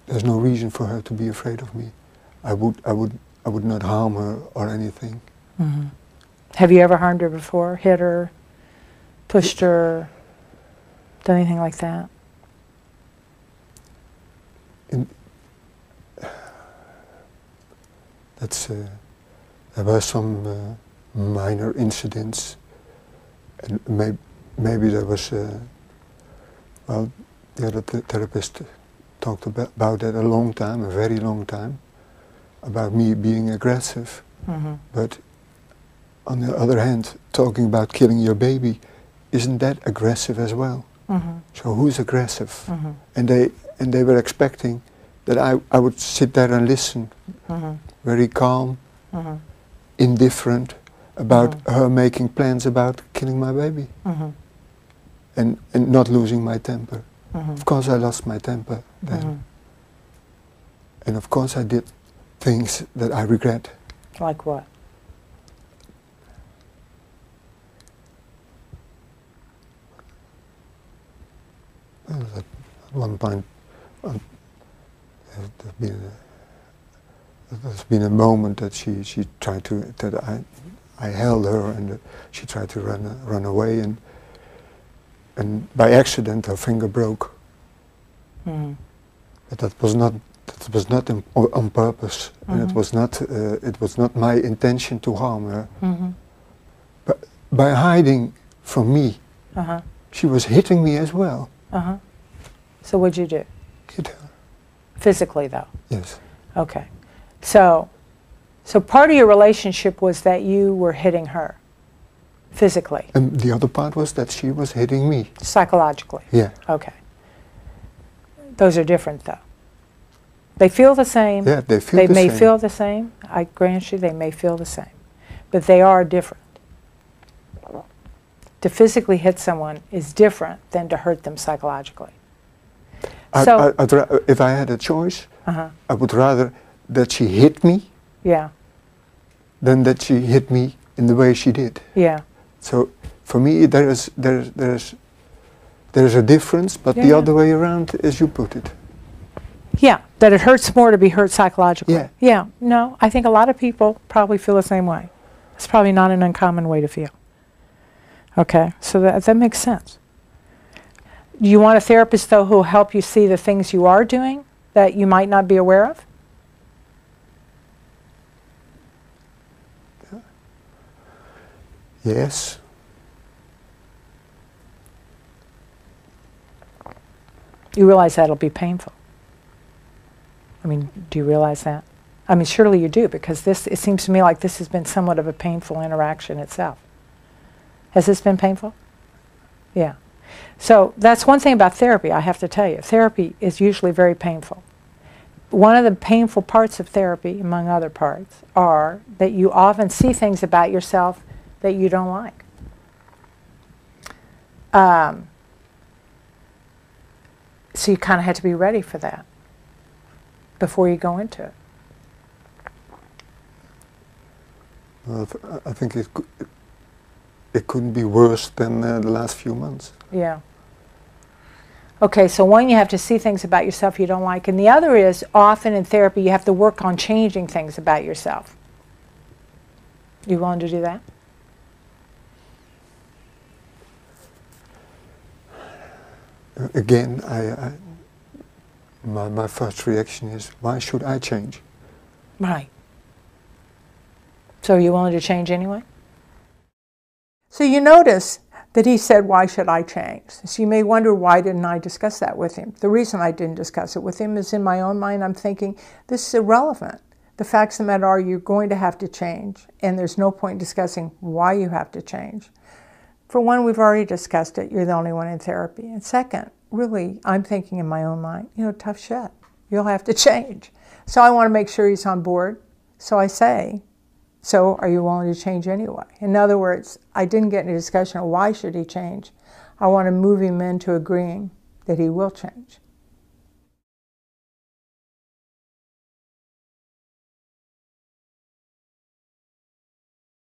there's no reason for her to be afraid of me. I would not harm her or anything. Mm-hmm. Have you ever harmed her before? Hit her, pushed her, done anything like that? There were some minor incidents, and maybe there was, well, the other therapist talked about that a long time, a very long time, about me being aggressive. Mm-hmm. But on the other hand, talking about killing your baby, isn't that aggressive as well? Mm-hmm. So who's aggressive? Mm-hmm. And they were expecting that I would sit there and listen, mm-hmm. very calm, mm-hmm. indifferent about mm-hmm. her making plans about killing my baby, mm-hmm. and not losing my temper. Mm-hmm. Of course I lost my temper then. Mm-hmm. And of course I did things that I regret. Like what? Well, at one point, there's been a moment that she tried to, that I held her, and she tried to run away, and by accident her finger broke. Mm-hmm. But that was not on purpose, mm-hmm. and it was not my intention to harm her. Mm-hmm. But by hiding from me, uh-huh. she was hitting me as well. Uh-huh. So what'd you do? Hit her. Physically, though? Yes. Okay. So part of your relationship was that you were hitting her physically. And the other part was that she was hitting me. Psychologically? Yeah. Okay. Those are different, though. They feel the same. Yeah, they feel the same. They may feel the same. I grant you, they may feel the same. But they are different. To physically hit someone is different than to hurt them psychologically. If I had a choice, uh-huh. I would rather that she hit me, yeah. than that she hit me in the way she did. Yeah. So for me, there's a difference, but yeah, the other way around, as you put it. Yeah, that it hurts more to be hurt psychologically. Yeah. Yeah. No, I think a lot of people probably feel the same way. It's probably not an uncommon way to feel. Okay, so that makes sense. You want a therapist, though, who will help you see the things you are doing that you might not be aware of? Yes. You realize that'll be painful. I mean, do you realize that? I mean, surely you do, because it seems to me like this has been somewhat of a painful interaction itself. Has this been painful? Yeah. So that's one thing about therapy, I have to tell you. Therapy is usually very painful. One of the painful parts of therapy, among other parts, are that you often see things about yourself that you don't like. So you kind of have to be ready for that before you go into it. Well, I think it couldn't be worse than the last few months. Yeah. Okay, so one, you have to see things about yourself you don't like, and the other is, often in therapy, you have to work on changing things about yourself. You willing to do that? Again, my first reaction is, why should I change? Right. So are you willing to change anyway? So you notice that he said, why should I change? So you may wonder, why didn't I discuss that with him? The reason I didn't discuss it with him is, in my own mind, I'm thinking, this is irrelevant. The facts of the matter are, you're going to have to change, and there's no point in discussing why you have to change. For one, we've already discussed it. You're the only one in therapy. And second, really, I'm thinking in my own mind, tough shit. You'll have to change. So I want to make sure he's on board. So I say, so are you willing to change anyway? In other words, I didn't get into a discussion of why should he change. I want to move him into agreeing that he will change.